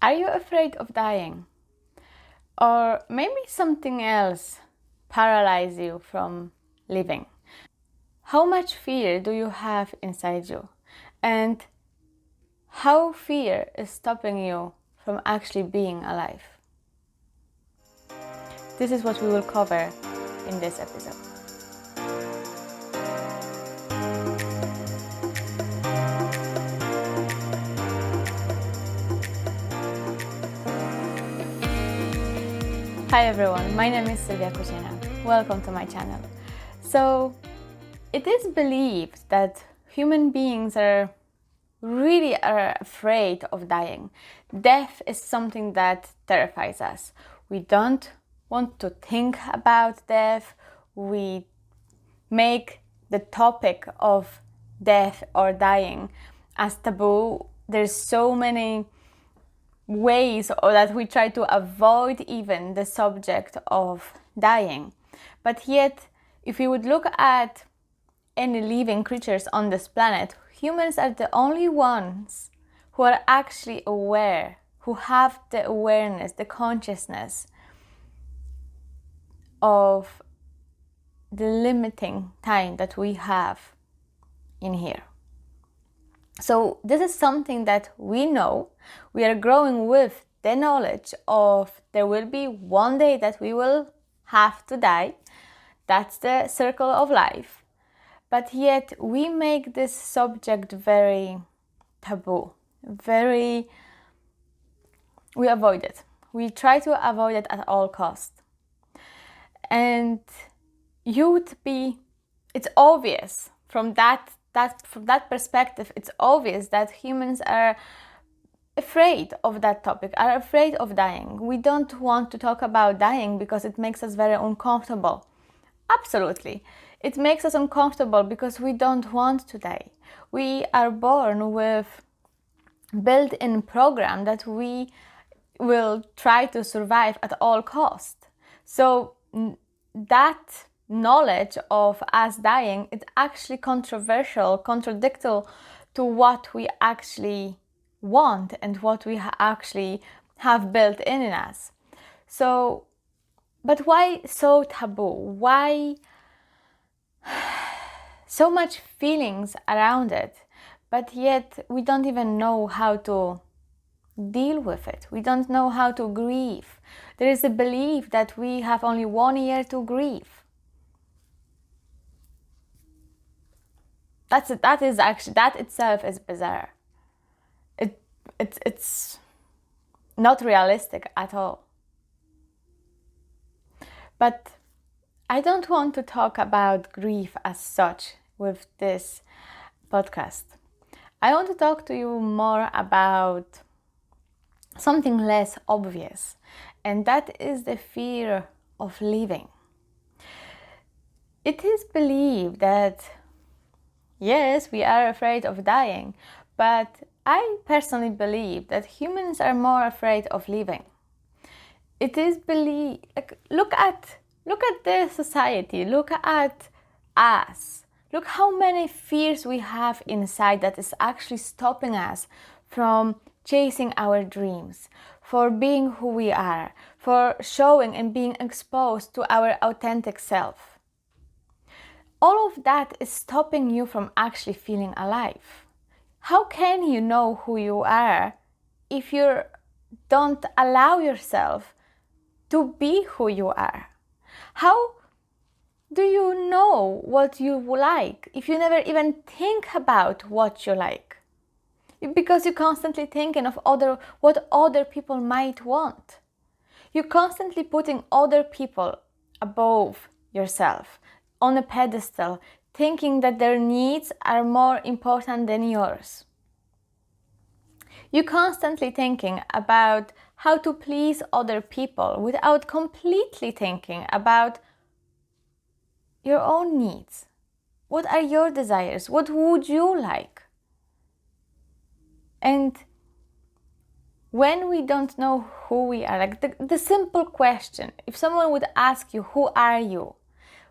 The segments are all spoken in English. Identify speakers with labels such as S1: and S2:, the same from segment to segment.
S1: Are you afraid of dying? Or maybe something else paralyzes you from living? How much fear do you have inside you? And how fear is stopping you from actually being alive? This is what we will cover in this episode. Hi everyone, my name is Sylwia. Welcome to my channel. So, it is believed that human beings are afraid of dying. Death is something that terrifies us. We don't want to think about death. We make the topic of death or dying as taboo. There's so many ways or that we try to avoid even the subject of dying. But yet, if we would look at any living creatures on this planet, humans are the only ones who are actually aware, who have the awareness, the consciousness of the limiting time that we have in here. So this is something that we know. We are growing with the knowledge of there will be one day that we will have to die. That's the circle of life. But yet we make this subject very taboo. We avoid it. We try to avoid it at all costs. And it's obvious from that perspective, it's obvious that humans are afraid of that topic, are afraid of dying. We don't want to talk about dying because it makes us very uncomfortable. Absolutely. It makes us uncomfortable because we don't want to die. We are born with built-in program that we will try to survive at all costs. So that knowledge of us dying is actually contradictory to what we actually want and what we actually have built in us. So, but why so taboo? Why so much feelings around it, but yet we don't even know how to deal with it. We don't know how to grieve. There is a belief that we have only 1 year to grieve. That itself is bizarre. It's not realistic at all. But I don't want to talk about grief as such with this podcast. I want to talk to you more about something less obvious, and that is the fear of living. It is believed that yes, we are afraid of dying, but I personally believe that humans are more afraid of living. It is believed, look at the society, look at us. Look how many fears we have inside that is actually stopping us from chasing our dreams, for being who we are, for showing and being exposed to our authentic self. All of that is stopping you from actually feeling alive. How can you know who you are if you don't allow yourself to be who you are? How do you know what you like if you never even think about what you like? Because you're constantly thinking of what other people might want. You're constantly putting other people above yourself, on a pedestal, thinking that their needs are more important than yours. You're constantly thinking about how to please other people without completely thinking about your own needs. What are your desires? What would you like? And when we don't know who we are, like the simple question, if someone would ask you, who are you?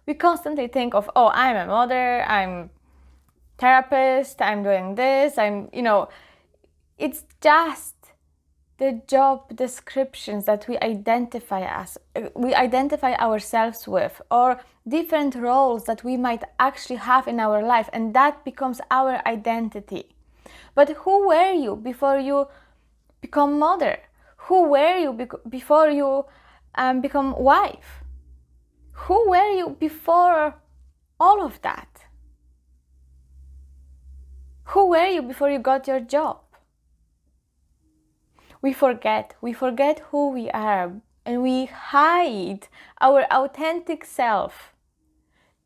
S1: We constantly think of, oh, I'm a mother, I'm therapist, I'm doing this, it's just the job descriptions that we identify ourselves with, or different roles that we might actually have in our life, and that becomes our identity. But who were you before you become mother? Who were you before you become wife? Who were you before all of that? Who were you before you got your job? We forget who we are, and we hide our authentic self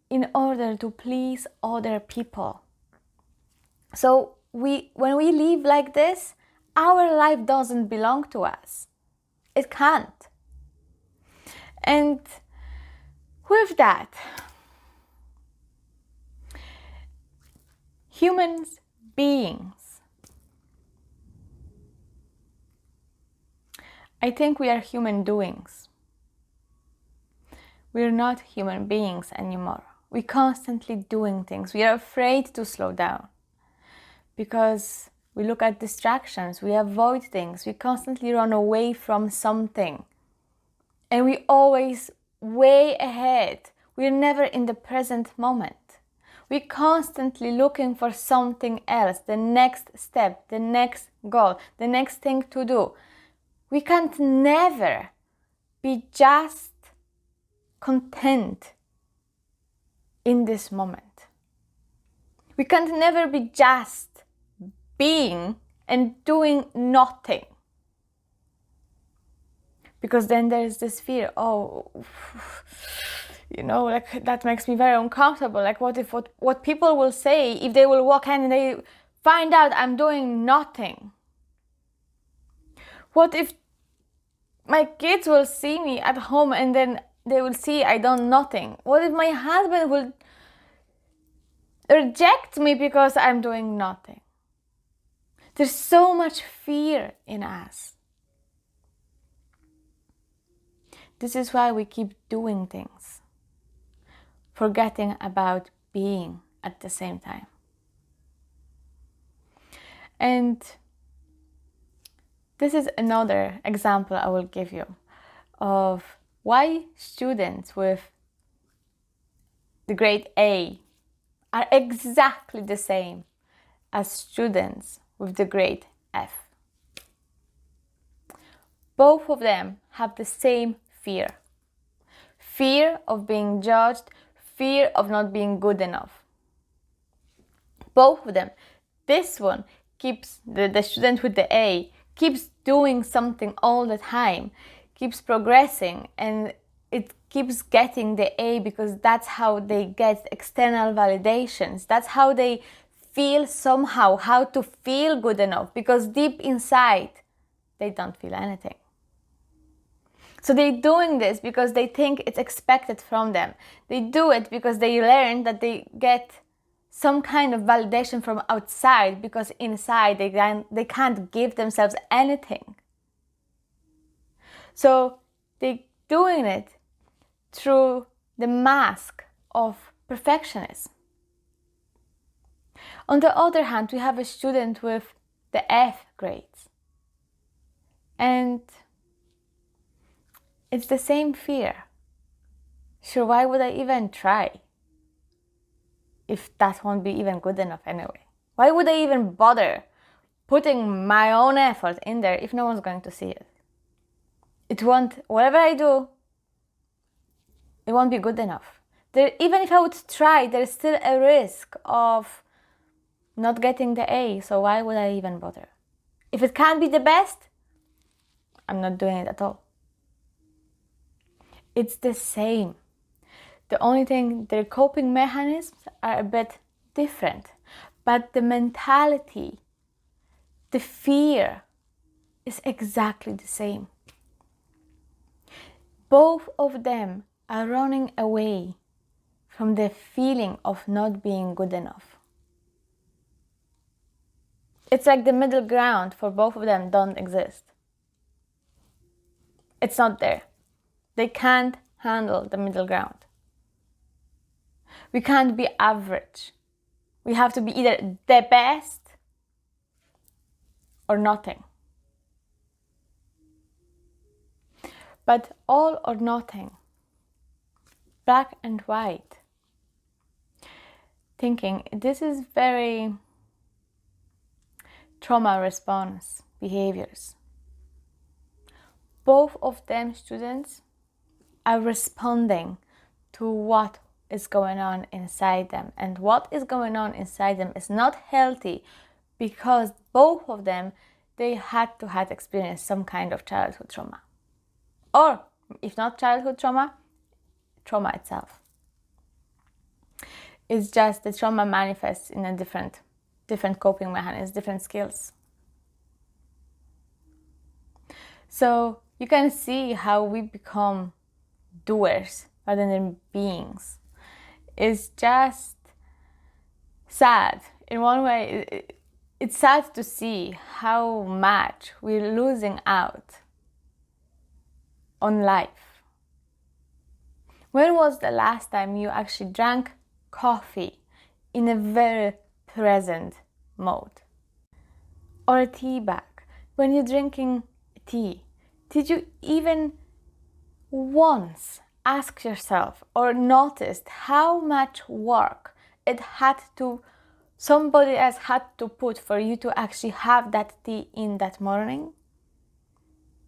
S1: in order to please other people. So when we live like this, our life doesn't belong to us. It can't. And with that, humans beings, I think we are human doings. We're not human beings anymore. We're constantly doing things. We are afraid to slow down because we look at distractions, we avoid things, we constantly run away from something. And we always way ahead. We're never in the present moment. We're constantly looking for something else, the next step, the next goal, the next thing to do. We can't never be just content in this moment. We can't never be just being and doing nothing. Because then there's this fear, like that makes me very uncomfortable. Like what people will say if they will walk in and they find out I'm doing nothing? What if my kids will see me at home and then they will see I done nothing? What if my husband will reject me because I'm doing nothing? There's so much fear in us. This is why we keep doing things, forgetting about being at the same time. And this is another example I will give you of why students with the grade A are exactly the same as students with the grade F. Both of them have the same fear. Fear of being judged, fear of not being good enough. Both of them. This one keeps, the student with the A, keeps doing something all the time, keeps progressing, and it keeps getting the A because that's how they get external validations. That's how they feel somehow how to feel good enough, because deep inside they don't feel anything. So they're doing this because they think it's expected from them. They do it because they learn that they get some kind of validation from outside, because inside they can't give themselves anything. So they're doing it through the mask of perfectionism. On the other hand, we have a student with the F grades. And it's the same fear. Sure, why would I even try if that won't be even good enough anyway? Why would I even bother putting my own effort in there if no one's going to see it? It won't, whatever I do, it won't be good enough. Even if I would try, there's still a risk of not getting the A, so why would I even bother? If it can't be the best, I'm not doing it at all. It's the same. The only thing, their coping mechanisms are a bit different, but the mentality, the fear is exactly the same. Both of them are running away from the feeling of not being good enough. It's like the middle ground for both of them don't exist. It's not there. They can't handle the middle ground. We can't be average. We have to be either the best or nothing. but all or nothing, black and white. Thinking this is very trauma response behaviors. Both of them students are responding to what is going on inside them, and what is going on inside them is not healthy because both of them, they had experienced some kind of childhood trauma, or if not childhood trauma, trauma itself. It's just the trauma manifests in a different coping mechanisms, different skills. So you can see how we become doers rather than beings. It's just sad. In one way, it's sad to see how much we're losing out on life. When was the last time you actually drank coffee in a very present mode? Or a tea bag? When you're drinking tea, did you even once ask yourself or noticed how much work somebody else had to put for you to actually have that tea in that morning?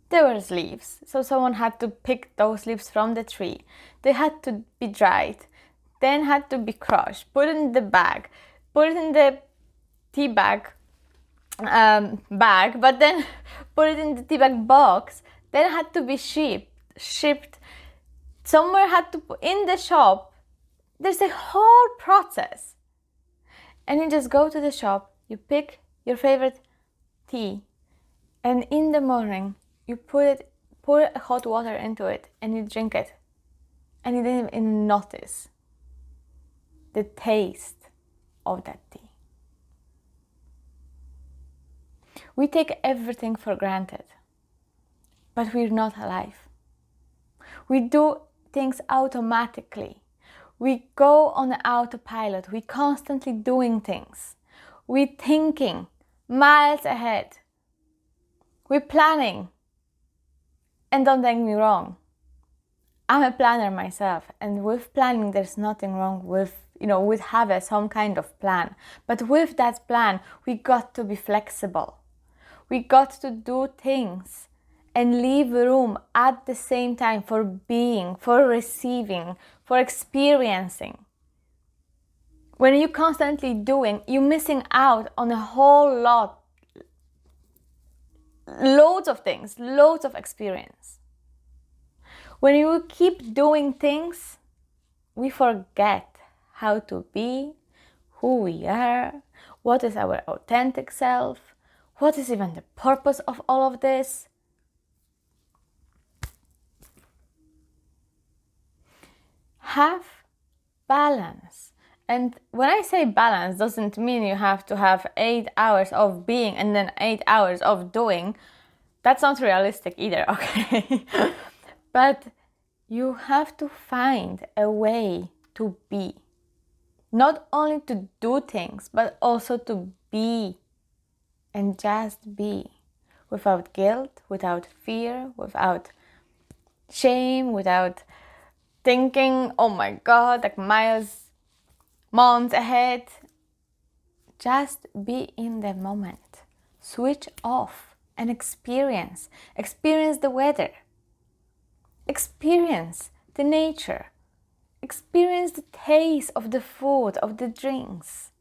S1: There were leaves, so someone had to pick those leaves from the tree. They had to be dried, then had to be crushed, put in the bag, put it in the tea bag, but then put it in the tea bag box, then had to be shipped. Somewhere had to put in the shop. There's a whole process. And you just go to the shop, you pick your favorite tea, and in the morning you pour hot water into it and you drink it. And you didn't even notice the taste of that tea. We take everything for granted, but we're not alive. We do things automatically. We go on autopilot. We're constantly doing things. We're thinking miles ahead. We're planning. And don't get me wrong, I'm a planner myself, and with planning there's nothing wrong with having some kind of plan. But with that plan, we got to be flexible. We got to do things and leave room at the same time for being, for receiving, for experiencing. When you're constantly doing, you're missing out on a whole lot, loads of things, loads of experience. When you keep doing things, we forget how to be, who we are, what is our authentic self, what is even the purpose of all of this. Have balance. And when I say balance, doesn't mean you have to have 8 hours of being and then 8 hours of doing. That's not realistic either, okay? But you have to find a way to be. Not only to do things, but also to be. And just be. Without guilt, without fear, without shame, without thinking, oh my God, like months ahead. Just be in the moment. Switch off and experience. Experience the weather. Experience the nature. Experience the taste of the food, of the drinks.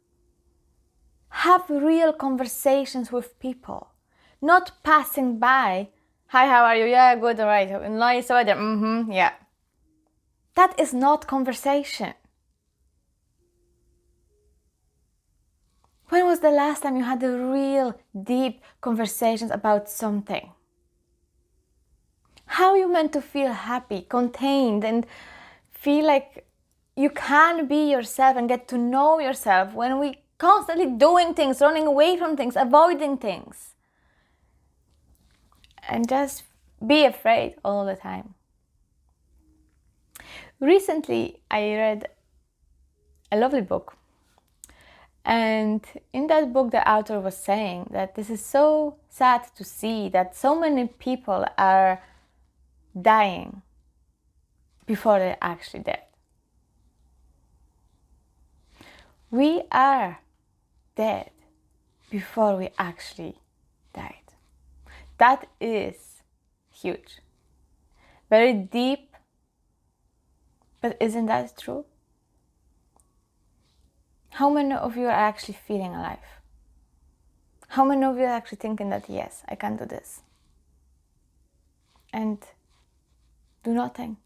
S1: Have real conversations with people. Not passing by. Hi, how are you? Yeah, good, alright. Nice weather. Yeah. That is not conversation. When was the last time you had a real deep conversations about something? How you meant to feel happy, contained, and feel like you can be yourself and get to know yourself when we constantly doing things, running away from things, avoiding things. And just be afraid all the time. Recently, I read a lovely book. And in that book, the author was saying that this is so sad to see that so many people are dying before they're actually dead. We are dead before we actually died. That is huge. Very deep, but isn't that true? How many of you are actually feeling alive? How many of you are actually thinking that, yes, I can do this? And do nothing.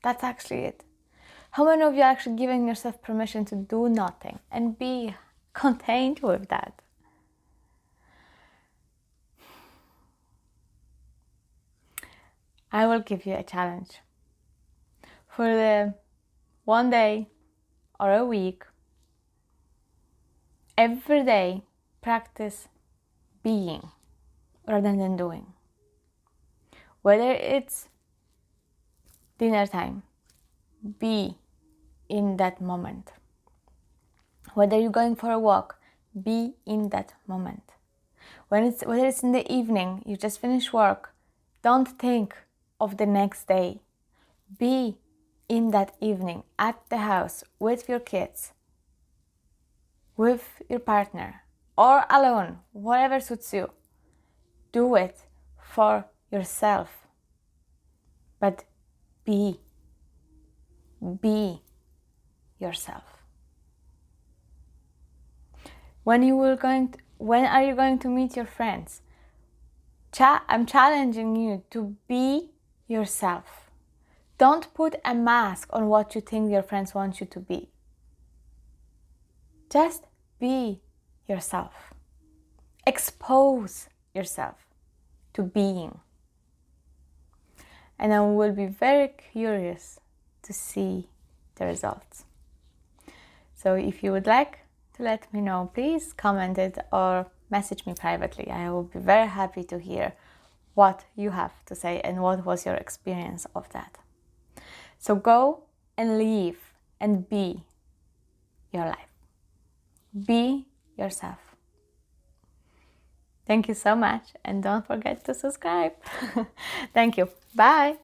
S1: That's actually it. How many of you are actually giving yourself permission to do nothing and be content with that? I will give you a challenge. For the one day or a week, every day, practice being rather than doing. Whether it's dinner time, be in that moment. Whether you're going for a walk, be in that moment. Whether it's in the evening, you just finish work, don't think of the next day. Be in that evening at the house with your kids, with your partner, or alone, whatever suits you. Do it for yourself. But be yourself. When are you going to meet your friends? I'm challenging you to be yourself. Don't put a mask on what you think your friends want you to be. Just be yourself. Expose yourself to being. And I will be very curious to see the results. So if you would like to let me know, please comment it or message me privately. I will be very happy to hear what you have to say and what was your experience of that. So go and live and be your life. Be yourself. Thank you so much, and don't forget to subscribe. Thank you. Bye.